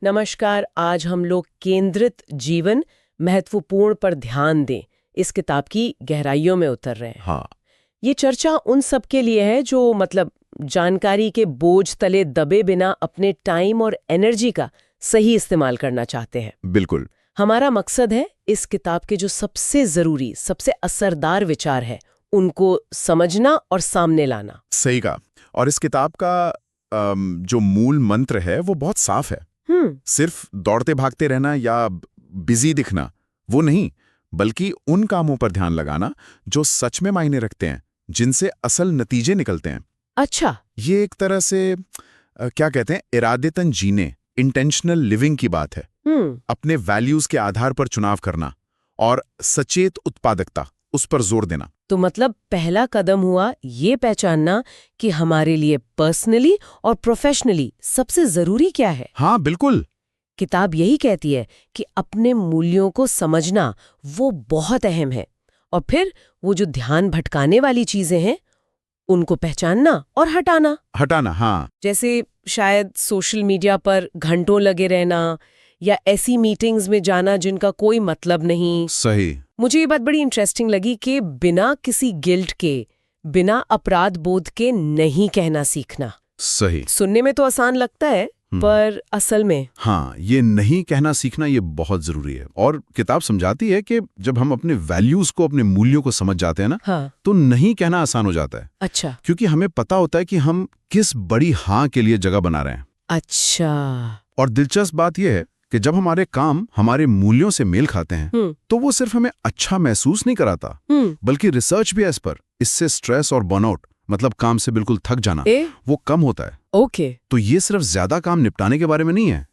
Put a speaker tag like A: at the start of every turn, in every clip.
A: नमस्कार। आज हम लोग केंद्रित जीवन महत्वपूर्ण पर ध्यान दें इस किताब की गहराइयों में उतर रहे हैं।
B: हाँ,
A: ये चर्चा उन सब के लिए है जो जानकारी के बोझ तले दबे बिना अपने टाइम और एनर्जी का सही इस्तेमाल करना चाहते हैं।
B: बिल्कुल।
A: हमारा मकसद है इस किताब के जो सबसे जरूरी, सबसे असरदार विचार है उनको समझना और सामने लाना।
B: सही कहा। और इस किताब का जो मूल मंत्र है वो बहुत साफ है। सिर्फ दौड़ते भागते रहना या बिजी दिखना वो नहीं, बल्कि उन कामों पर ध्यान लगाना जो सच में मायने रखते हैं, जिनसे असल नतीजे निकलते हैं।
A: अच्छा।
B: ये एक तरह से क्या कहते हैं, इरादेतन जीने, इंटेंशनल लिविंग की बात है। अपने वैल्यूज के आधार पर चुनाव करना और सचेत उत्पादकता, उस पर जोर देना।
A: तो पहला कदम हुआ ये पहचानना कि हमारे लिए पर्सनली और प्रोफेशनली सबसे जरूरी क्या है।
B: हाँ बिल्कुल।
A: किताब यही कहती है कि अपने मूल्यों को समझना वो बहुत अहम है, और फिर वो जो ध्यान भटकाने वाली चीजें हैं उनको पहचानना और हटाना।
B: हाँ।
A: जैसे शायद सोशल मीडिया पर घंटों लगे रहना या ऐसी मीटिंग्स में जाना जिनका कोई मतलब नहीं।
B: सही।
A: मुझे ये बात बड़ी इंटरेस्टिंग लगी कि बिना किसी गिल्ट के, बिना अपराध बोध के नहीं कहना सीखना।
B: सही।
A: सुनने में तो आसान लगता है, पर असल में
B: हाँ, ये नहीं कहना सीखना ये बहुत जरूरी है। और किताब समझाती है कि जब हम अपने वैल्यूज को, अपने मूल्यों को समझ जाते हैं ना,
A: हाँ।
B: तो नहीं कहना आसान हो जाता है।
A: अच्छा।
B: क्योंकि हमें पता होता है कि हम किस बड़ी हाँ के लिए जगह बना रहे हैं।
A: अच्छा।
B: और दिलचस्प बात यह है कि जब हमारे काम हमारे मूल्यों से मेल खाते हैं तो वो सिर्फ हमें अच्छा महसूस नहीं कराता, बल्कि रिसर्च भी है इस पर। इससे स्ट्रेस और बर्नआउट, मतलब काम से बिल्कुल थक जाना, वो कम होता है।
A: ओके।
B: तो ये सिर्फ ज्यादा काम निपटाने के बारे में नहीं है,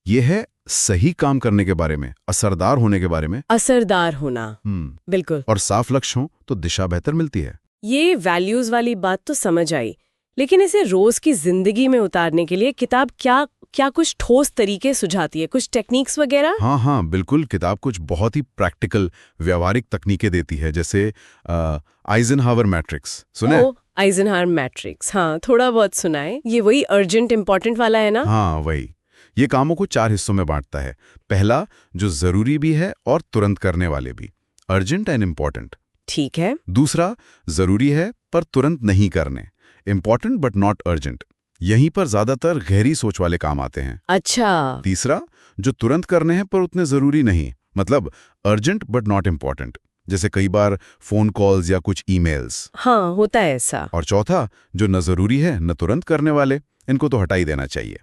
B: ये है सही काम करने के बारे में, असरदार होने के बारे में।
A: असरदार होना। बिल्कुल।
B: और साफ लक्ष्य हो तो दिशा बेहतर मिलती है।
A: ये वैल्यूज वाली बात तो समझ आई, लेकिन इसे रोज की जिंदगी में उतारने के लिए किताब क्या कुछ ठोस तरीके सुझाती है, कुछ टेक्निक्स वगैरह?
B: हाँ बिल्कुल। किताब कुछ बहुत ही प्रैक्टिकल, व्यावहारिक तकनीकें देती है, जैसे आइजनहावर मैट्रिक्स। सुने?
A: आइजनहावर मैट्रिक्स, हाँ थोड़ा बहुत सुना है। ये वही अर्जेंट इंपॉर्टेंट वाला है ना?
B: हाँ वही। ये कामों को 4 हिस्सों में बांटता है। पहला, जो जरूरी भी है और तुरंत करने वाले भी, अर्जेंट एंड इम्पॉर्टेंट।
A: ठीक है।
B: दूसरा, जरूरी है पर तुरंत नहीं करने, इम्पॉर्टेंट बट नॉट अर्जेंट। यहीं पर ज्यादातर गहरी सोच वाले काम आते हैं।
A: अच्छा।
B: तीसरा, जो तुरंत करने हैं पर उतने जरूरी नहीं, मतलब अर्जेंट बट नॉट इम्पॉर्टेंट, जैसे कई बार फोन कॉल्स या कुछ ईमेल्स।
A: हाँ होता है ऐसा।
B: और चौथा, जो न जरूरी है न तुरंत करने वाले, इनको तो हटा ही देना चाहिए।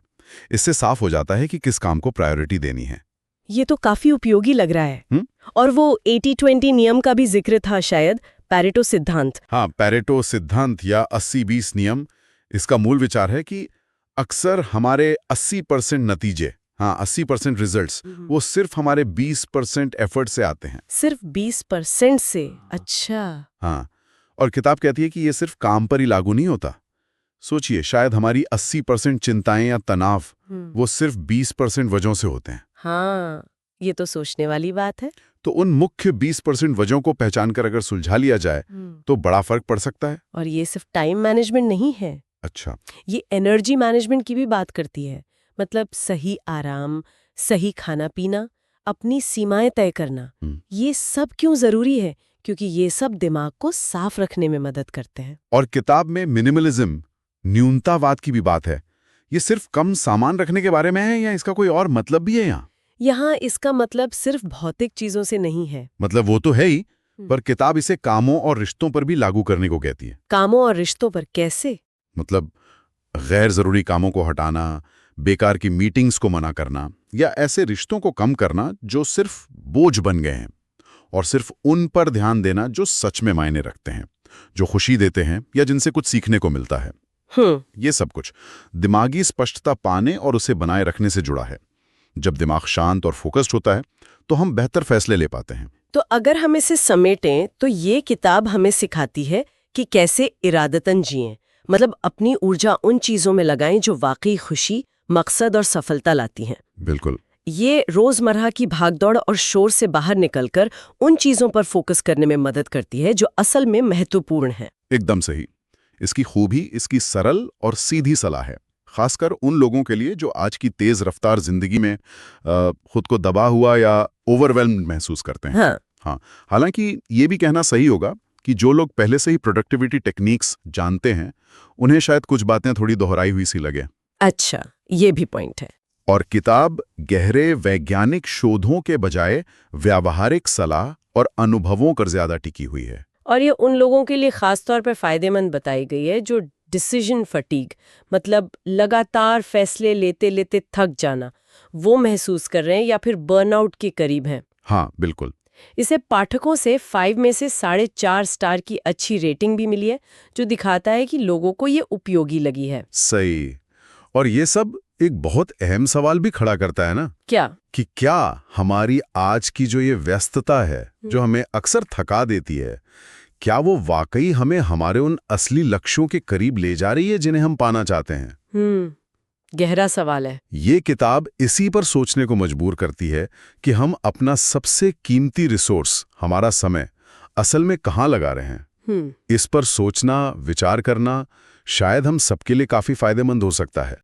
B: इससे साफ हो जाता है कि किस काम को प्रायोरिटी देनी है।
A: ये तो काफी उपयोगी लग रहा है। और वो 80-20 नियम का भी जिक्र था शायद, पैरेटो सिद्धांत।
B: हाँ, पैरेटो सिद्धांत या 80-20 नियम। इसका मूल विचार है कि अक्सर हमारे 80% नतीजे, हाँ 80% रिजल्ट्स, वो सिर्फ हमारे 20% एफर्ट से आते हैं।
A: सिर्फ 20% से? अच्छा।
B: हाँ, और किताब कहती है कि ये सिर्फ काम पर ही लागू नहीं होता। सोचिए, शायद हमारी 80% चिंताएं या तनाव वो सिर्फ 20% वजहों से होते हैं।
A: हाँ, ये तो सोचने वाली बात है।
B: तो उन मुख्य 20% वजहों को पहचानकर अगर सुलझा लिया जाए तो बड़ा फर्क पड़ सकता है।
A: और ये सिर्फ टाइम मैनेजमेंट नहीं है।
B: अच्छा।
A: ये एनर्जी मैनेजमेंट की भी बात करती है। मतलब सही आराम, सही खाना पीना, अपनी सीमाएं तय करना, ये सब क्यों जरूरी है? क्योंकि ये सब दिमाग को साफ रखने में मदद करते हैं।
B: और किताब में मिनिमलिज्म, न्यूनतावाद की भी बात है। ये सिर्फ कम सामान रखने के बारे में है या इसका कोई और मतलब भी है?
A: यहाँ इसका मतलब सिर्फ भौतिक चीजों से नहीं है।
B: मतलब वो तो है ही, पर किताब इसे कामों और रिश्तों पर भी लागू करने को कहती है।
A: कामों और रिश्तों पर कैसे?
B: मतलब गैर जरूरी कामों को हटाना, बेकार की मीटिंग्स को मना करना, या ऐसे रिश्तों को कम करना जो सिर्फ बोझ बन गए हैं, और सिर्फ उन पर ध्यान देना जो सच में मायने रखते हैं, जो खुशी देते हैं या जिनसे कुछ सीखने को मिलता है। ये सब कुछ दिमागी स्पष्टता पाने और उसे बनाए रखने से जुड़ा है। जब दिमाग शांत और फोकस्ड होता है तो हम बेहतर फैसले ले पाते हैं।
A: तो अगर हम इसे समेटें तो ये किताब हमें सिखाती है कि कैसे इरादतन जिएं, मतलब अपनी ऊर्जा उन चीजों में लगाएं जो वाकई खुशी, मकसद और सफलता लाती हैं।
B: बिल्कुल।
A: ये रोजमर्रा की भागदौड़ और शोर से बाहर निकलकर उन चीजों पर फोकस करने में मदद करती है जो असल में महत्वपूर्ण है।
B: एकदम सही। इसकी खूबी इसकी सरल और सीधी सलाह है। खासकर उन लोगों के लिए जो आज की तेज रफ्तार जिंदगी में खुद को दबा हुआ या ओवरवेल्म्ड महसूस करते हैं। हाँ, हालांकि ये भी कहना सही होगा कि जो लोग पहले से ही प्रोडक्टिविटी टेक्निक्स जानते हैं, उन्हें शायद कुछ बातें थोड़ी दोहराई हुई सी लगे।
A: अच्छा, ये भी पॉइंट है।
B: और किताब गहरे वैज्ञानिक शोधों के बजाय व्यावहारिक सलाह और अनुभवों पर ज्यादा टिकी हुई है।
A: और ये उन लोगों के लिए खास तौर पर फायदेमंद बताई गई है जो डिसीजन फटीग, मतलब लगातार फैसले लेते लेते थक जाना, वो महसूस कर रहे हैं या फिर बर्नआउट के करीब हैं।
B: हाँ, बिल्कुल।
A: इसे पाठकों से 5 में से 4.5 स्टार की अच्छी रेटिंग भी मिली है, जो दिखाता है कि लोगों को ये उपयोगी लगी है।
B: सही। और ये सब एक बहुत अहम सवाल भी खड़ा करता है ना,
A: क्या
B: कि क्या हमारी आज की जो ये व्यस्तता है, जो हमें अक्सर थका देती है, क्या वो वाकई हमें हमारे उन असली लक्ष्यों के करीब ले जा रही है जिन्हें हम पाना चाहते हैं?
A: गहरा सवाल है।
B: ये किताब इसी पर सोचने को मजबूर करती है कि हम अपना सबसे कीमती रिसोर्स, हमारा समय, असल में कहाँ लगा रहे हैं। इस पर सोचना, विचार करना शायद हम सबके लिए काफी फायदेमंद हो सकता है।